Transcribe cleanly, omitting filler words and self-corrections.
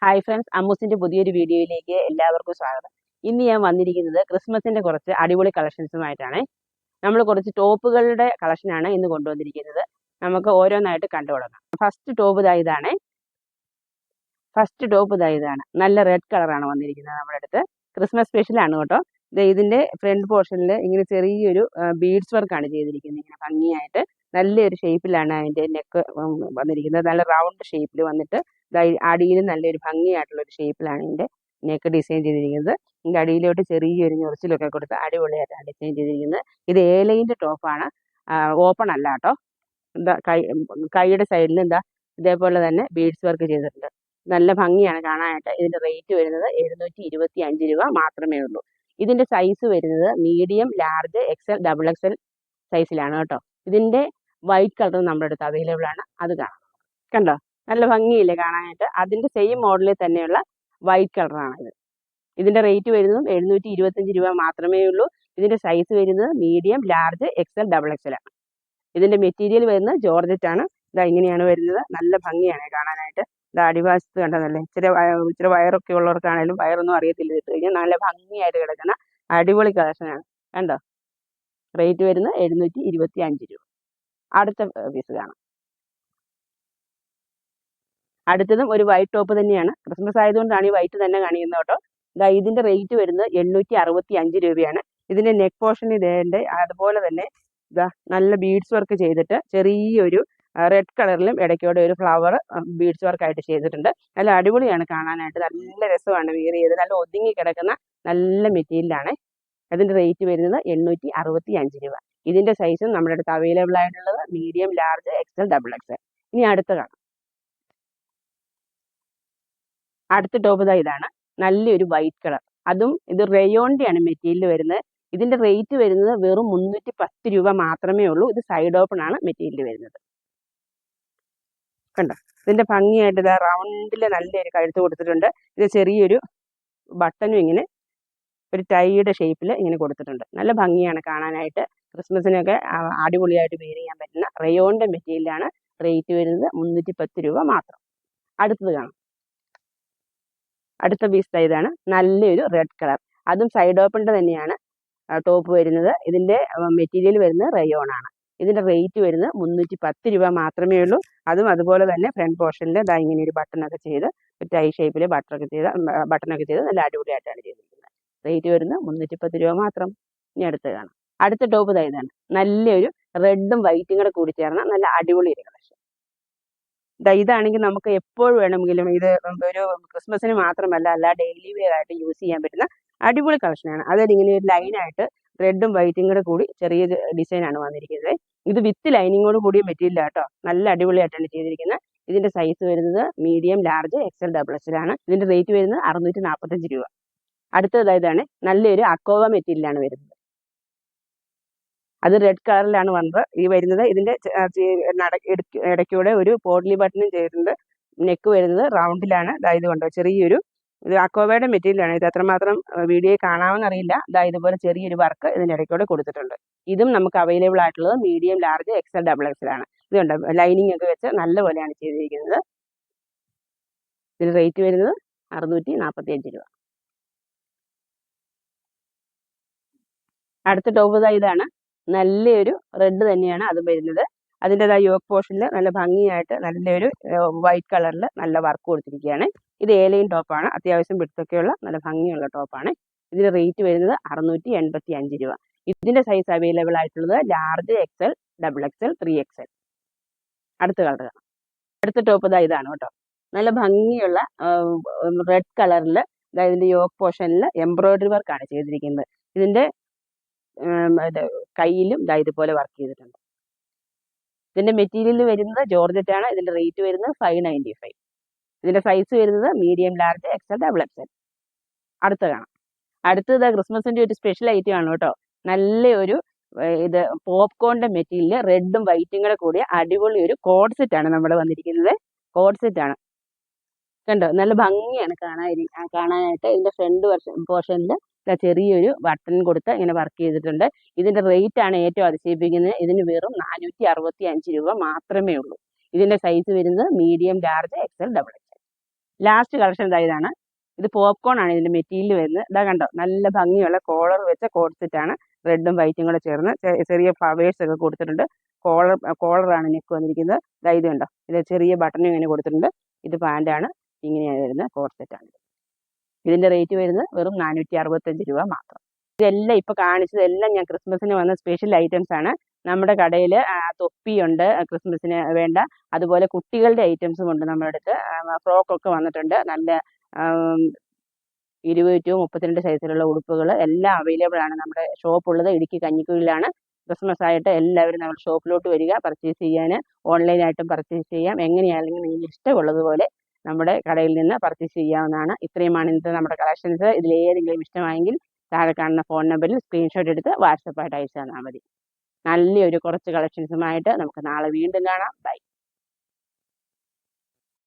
Hi friends, അമ്മൂസിന്റെ പുതിയൊരു വീഡിയോയിലേക്ക് എല്ലാവർക്കും സ്വാഗതം. ഇന്ന് ഞാൻ വന്നിരിക്കുന്നത് ക്രിസ്മസിന്റെ കുറച്ച് അടിപൊളി കളക്ഷൻസുമായിട്ടാണ്. നമ്മൾ കുറച്ച് ടോപ്പുകളുടെ കളക്ഷനാണ് ഇന്ന് കൊണ്ടുവന്നിരിക്കുന്നത്. നമുക്ക് ഓരോന്നായിട്ട് കണ്ടു തുടങ്ങാം. ഫസ്റ്റ് ടോപ്പ് ഇതാണ്. നല്ല റെഡ് കളറാണ് വന്നിരിക്കുന്നത് നമ്മുടെ അടുത്ത്. ക്രിസ്മസ് സ്പെഷ്യലാണ് കേട്ടോ. ഇതിന്റെ ഫ്രണ്ട് പോർഷനിൽ ഇങ്ങനെ ചെറിയൊരു ബീഡ്സ് വർക്കാണ് ചെയ്തിരിക്കുന്നത്. ഇങ്ങനെ ഭംഗിയായിട്ട് നല്ലൊരു ഷേപ്പിലാണ് അതിന്റെ നെക്ക് വന്നിരിക്കുന്നത്. നല്ല റൗണ്ട് ഷേപ്പിൽ വന്നിട്ട് അടിയിൽ നല്ലൊരു ഭംഗിയായിട്ടുള്ള ഒരു ഷേപ്പിലാണ് ഇതിന്റെ നെക്ക് ഡിസൈൻ ചെയ്തിരിക്കുന്നത്. ഇതിന്റെ അടിയിലോട്ട് ചെറിയൊരു ഞൊറിച്ചിലൊക്കെ കൊടുത്ത് അടിപൊളിയായിട്ടാണ് ഡിസൈൻ ചെയ്തിരിക്കുന്നത്. ഇത് ഏലൈൻ്റെ ടോപ്പാണ്, ഓപ്പൺ അല്ല കേട്ടോ. എന്താ കൈയുടെ സൈഡിൽ ഇതേപോലെ തന്നെ ബീഡ്സ് വർക്ക് ചെയ്തിട്ടുണ്ട്. നല്ല ഭംഗിയാണ് കാണാനായിട്ട്. ഇതിന്റെ റേറ്റ് വരുന്നത് 725 രൂപ മാത്രമേ ഉള്ളൂ. ഇതിന്റെ സൈസ് വരുന്നത് medium, large, XL, double XL സൈസിലാണ് കേട്ടോ. ഇതിന്റെ വൈറ്റ് കളർ നമ്മുടെ അടുത്ത് അവൈലബിൾ ആണ്. അത് കാണാം, കണ്ടോ? നല്ല ഭംഗിയില്ലേ കാണാനായിട്ട്. അതിന്റെ സെയിം മോഡലിൽ തന്നെയുള്ള വൈറ്റ് കളറാണ് ഇത്. ഇതിന്റെ റേറ്റ് വരുന്നതും 725 രൂപ മാത്രമേ ഉള്ളൂ. ഇതിന്റെ സൈസ് വരുന്നത് medium, large, XL, double XL ആണ്. ഇതിന്റെ മെറ്റീരിയൽ വരുന്നത് ജോർജറ്റ് ആണ്. ഇങ്ങനെയാണ് വരുന്നത്. നല്ല ഭംഗിയാണ് കാണാനായിട്ട്. അടിവാശത്ത് കണ്ടതല്ലേ, ഇച്ചിരി വയറൊക്കെ ഉള്ളവർക്കാണേലും വയറൊന്നും അറിയത്തില്ല, ഇട്ട് കഴിഞ്ഞാൽ നല്ല ഭംഗിയായിട്ട് കിടക്കുന്ന അടിപൊളി കളക്ഷനാണ്. കണ്ടോ? റേറ്റ് വരുന്നത് 725 രൂപ. അടുത്ത പീസ് കാണാം. അടുത്തതും ഒരു വൈറ്റ് ടോപ്പ് തന്നെയാണ്. ക്രിസ്മസ് ആയതുകൊണ്ടാണ് ഈ വൈറ്റ് തന്നെ കാണിക്കുന്നത് കേട്ടോ. ഇതിന്റെ റേറ്റ് വരുന്നത് 865 രൂപയാണ്. ഇതിന്റെ നെക്ക് പോർഷൻ ഇതിന്റെ അതുപോലെ തന്നെ നല്ല ബീഡ്സ് വർക്ക് ചെയ്തിട്ട് ചെറിയൊരു റെഡ് കളറിലും ഇടയ്ക്കോടെ ഒരു ഫ്ലവർ ബീഡ്സ് വർക്കായിട്ട് ചെയ്തിട്ടുണ്ട്. നല്ല അടിപൊളിയാണ് കാണാനായിട്ട്. നല്ല രസമാണ് വിയർ ചെയ്ത്. നല്ല ഒതുങ്ങി കിടക്കുന്ന നല്ല മെറ്റീരിയലാണ്. അതിന്റെ റേറ്റ് വരുന്നത് 865 രൂപ. ഇതിന്റെ സൈസും നമ്മുടെ അടുത്ത് അവൈലബിൾ ആയിട്ടുള്ളത് medium, large, XL, double XL. ഇനി അടുത്ത കാണാം. അടുത്ത ടോപ്പ് ഇതാണ്. നല്ലൊരു വൈറ്റ് കളർ. അതും ഇത് റയോണിന്റെ ആണ് മെറ്റീരിയൽ വരുന്നത്. ഇതിന്റെ റേറ്റ് വരുന്നത് വെറും 310 രൂപ മാത്രമേ ഉള്ളൂ. ഇത് സൈഡ് ഓപ്പൺ ആണ് മെറ്റീരിയൽ വരുന്നത്. കണ്ടോ? ഇതിന്റെ ഭംഗിയായിട്ട് റൗണ്ടില് നല്ലൊരു കഴുത്ത് കൊടുത്തിട്ടുണ്ട്. ഇത് ചെറിയൊരു ബട്ടനും ഇങ്ങനെ ഒരു ടൈയുടെ ഷേപ്പിൽ ഇങ്ങനെ കൊടുത്തിട്ടുണ്ട്. നല്ല ഭംഗിയാണ് കാണാനായിട്ട്. ക്രിസ്മസിനൊക്കെ അടിപൊളിയായിട്ട് വെയർ ചെയ്യാൻ പറ്റുന്ന റയോണിന്റെ മെറ്റീരിയലാണ്. റേറ്റ് വരുന്നത് 310 രൂപ മാത്രം. അടുത്തത് കാണാം. അടുത്ത പീസ് ഇതാണ്. നല്ലൊരു റെഡ് കളർ. അതും സൈഡ് ഓപ്പണിന്റെ തന്നെയാണ് ടോപ്പ് വരുന്നത്. ഇതിന്റെ മെറ്റീരിയൽ വരുന്നത് റയോൺ ആണ്. ഇതിന്റെ റേറ്റ് വരുന്നത് 310 രൂപ മാത്രമേ ഉള്ളൂ. അതും അതുപോലെ തന്നെ ഫ്രണ്ട് പോർഷനിൽ ഇങ്ങനെ ഒരു ബട്ടണൊക്കെ ചെയ്ത് ടൈ ഷേപ്പിൽ ബട്ടണൊക്കെ ചെയ്ത് നല്ല അടിപൊളിയായിട്ടാണ് ചെയ്തിരിക്കുന്നത്. റേറ്റ് വരുന്നത് 310 രൂപ മാത്രം. ഇനി അടുത്ത് കാണാം. അടുത്ത ടോപ്പ് ഇതാണ്. നല്ലൊരു റെഡും വൈറ്റും കൂടെ കൂടി ചേർന്ന നല്ല അടിപൊളി ഒരു കളക്ഷൻ. ഇതാണെങ്കിൽ നമുക്ക് എപ്പോഴും വേണമെങ്കിലും ഇത് ഒരു ക്രിസ്മസിന് മാത്രമല്ല, ഡെയിലി വെയർ ആയിട്ട് യൂസ് ചെയ്യാൻ പറ്റുന്ന അടിപൊളി കളക്ഷനാണ്. അതായത് ഇങ്ങനെ ഒരു ലൈനായിട്ട് റെഡും വൈറ്റും കൂടെ കൂടി ചെറിയ ഡിസൈനാണ് വന്നിരിക്കുന്നത്. ഇത് വിത്ത് ലൈനിങ്ങോട് കൂടിയ മെറ്റീരിയൽ ആട്ടോ. നല്ല അടിപൊളിയായിട്ടാണ് ചെയ്തിരിക്കുന്നത്. ഇതിന്റെ സൈസ് വരുന്നത് medium, large, XL, double XL ആണ്. ഇതിന്റെ റേറ്റ് വരുന്നത് 645 രൂപ. അടുത്തത് ഇതാണ്. നല്ലൊരു അക്കോവ മെറ്റീരിയലാണ് വരുന്നത്. അത് റെഡ് കളറിലാണ് വന്നത് ഈ വരുന്നത്. ഇതിന്റെ ഇടയ്ക്കൂടെ ഒരു പോട്ട്ലി ബട്ടണും ചെയ്തിട്ടുണ്ട്. നെക്ക് വരുന്നത് റൗണ്ടിലാണ്. ഇത് കൊണ്ടോ ചെറിയൊരു ഇത് അക്കോവയുടെ മെറ്റീരിയലാണ്. ഇത് അത്രമാത്രം വീഡിയോയിൽ കാണാമെന്നറിയില്ല. ഇതുപോലെ ചെറിയൊരു വർക്ക് ഇതിന്റെ ഇടയ്ക്കൂടെ കൊടുത്തിട്ടുണ്ട്. ഇതും നമുക്ക് അവൈലബിൾ ആയിട്ടുള്ളത് medium, large, XL, double XL ആണ്. ഇതുണ്ട് ലൈനിങ് ഒക്കെ വെച്ച് നല്ല പോലെയാണ് ചെയ്തിരിക്കുന്നത്. ഇതിന് റേറ്റ് വരുന്നത് 645 രൂപ. അടുത്ത ടോപ്പ് ഇതാണ്. നല്ലൊരു റെഡ് തന്നെയാണ് അതും വരുന്നത്. അതിൻ്റെതായ യോക്ക് പോർഷനിൽ നല്ല ഭംഗിയായിട്ട് നല്ലൊരു വൈറ്റ് കളറിൽ നല്ല വർക്ക് കൊടുത്തിരിക്കുകയാണ്. ഇത് ഏലൈൻ ടോപ്പാണ്. അത്യാവശ്യം വിടുത്തൊക്കെയുള്ള നല്ല ഭംഗിയുള്ള ടോപ്പാണ്. ഇതിന്റെ റേറ്റ് വരുന്നത് 685 രൂപ. ഇതിന്റെ സൈസ് അവൈലബിൾ ആയിട്ടുള്ളത് large, XL, double XL, 3XL. അടുത്ത കളർ കാണാം. അടുത്ത ടോപ്പ് ഇതാണ് കേട്ടോ. നല്ല ഭംഗിയുള്ള റെഡ് കളറിൽ ഇതിന്റെ യോക്ക് പോർഷനിൽ എംബ്രോയിഡറി വർക്കാണ് ചെയ്തിരിക്കുന്നത്. ഇതിന്റെ കയ്യിലും ഇതുപോലെ വർക്ക് ചെയ്തിട്ടുണ്ട്. ഇതിന്റെ മെറ്റീരിയൽ വരുന്നത് ജോർജറ്റ് ആണ്. ഇതിന്റെ റേറ്റ് വരുന്നത് 595. ഇതിന്റെ സൈസ് വരുന്നത് medium, large, XL, double XL. അടുത്ത കാണാം. അടുത്തത് ക്രിസ്മസിന്റെ ഒരു സ്പെഷ്യൽ ഐറ്റം ആണ് കേട്ടോ. നല്ലൊരു ഇത് പോപ്കോണിന്റെ മെറ്റീരിയൽ റെഡും വൈറ്റും കൂടെ കൂടിയ അടിപൊളി ഒരു കോഡ് സെറ്റ് ആണ് നമ്മുടെ വന്നിരിക്കുന്നത്. കോഡ് സെറ്റ് ആണ്. കണ്ടോ? നല്ല ഭംഗിയാണ് കാണാനായിട്ട്. ഇതിന്റെ ഫ്രണ്ട് പോർഷനിൽ ചെറിയൊരു ബട്ടൺ കൊടുത്ത് ഇങ്ങനെ വർക്ക് ചെയ്തിട്ടുണ്ട്. ഇതിന്റെ റേറ്റ് ആണ് ഏറ്റവും അതിശയിപ്പിക്കുന്നത്. ഇതിന് വെറും 465 രൂപ മാത്രമേ ഉള്ളൂ. ഇതിന്റെ സൈസ് വരുന്നത് medium, large, XL, double XL. Last collection ഇതാണ്. ഇത് പോപ്കോൺ ആണ് ഇതിന്റെ മെറ്റീരിയൽ വരുന്നത്. ഇതാ കണ്ടോ, നല്ല ഭംഗിയുള്ള കോളർ വെച്ച കോഡ് സെറ്റ് ആണ്. റെഡും വൈറ്റും കൂടെ ചേർന്ന് ചെറിയ ഫ്ലവേഴ്സ് ഒക്കെ കൊടുത്തിട്ടുണ്ട്. കോളറാണ് നെക്ക് വന്നിരിക്കുന്നത്. ഇത് കണ്ടോ, ഇത് ചെറിയ ബട്ടൺ ഇങ്ങനെ കൊടുത്തിട്ടുണ്ട്. ഇത് പാൻറ്റാണ്. ഇങ്ങനെയാണ് വരുന്നത്. കോഡ് സെറ്റ് ആണ്. ഇതിന്റെ റേറ്റ് വരുന്നത് വെറും 465 രൂപ മാത്രം. ഇതെല്ലാം ഇപ്പൊ കാണിച്ചതെല്ലാം ഞാൻ ക്രിസ്മസിന് വന്ന സ്പെഷ്യൽ ഐറ്റംസ് ആണ്. നമ്മുടെ കടയിൽ തൊപ്പിയുണ്ട് ക്രിസ്മസിന് വേണ്ട, അതുപോലെ കുട്ടികളുടെ ഐറ്റംസും ഉണ്ട് നമ്മുടെ അടുത്ത്. ഫ്രോക്കൊക്കെ വന്നിട്ടുണ്ട്. നല്ല 20 to 32 സൈസിലുള്ള ഉടുപ്പുകൾ എല്ലാം അവൈലബിൾ ആണ്. നമ്മുടെ ഷോപ്പ് ഉള്ളത് ഇടുക്കി കഞ്ഞിക്കുഴിയിലാണ്. ക്രിസ്മസ് ആയിട്ട് എല്ലാവരും നമ്മുടെ ഷോപ്പിലോട്ട് വരിക, പർച്ചേസ് ചെയ്യാൻ. ഓൺലൈനായിട്ടും പർച്ചേസ് ചെയ്യാം. എങ്ങനെയാണെങ്കിലും നിങ്ങൾക്ക് ഇഷ്ടമുള്ളതുപോലെ നമ്മുടെ കടയിൽ നിന്ന് പർച്ചേസ് ചെയ്യാവുന്നതാണ്. ഇത്രയുമാണ് ഇന്നത്തെ നമ്മുടെ കളക്ഷൻസ്. ഇതിലേതെങ്കിലും ഇഷ്ടമായെങ്കിൽ താഴെ കാണുന്ന ഫോൺ നമ്പറിൽ സ്ക്രീൻഷോട്ട് എടുത്ത് വാട്സപ്പായിട്ട് അയച്ചു തന്നാൽ മതി. നല്ലൊരു കുറച്ച് കളക്ഷൻസുമായിട്ട് നമുക്ക് നാളെ വീണ്ടും കാണാം. ബൈ.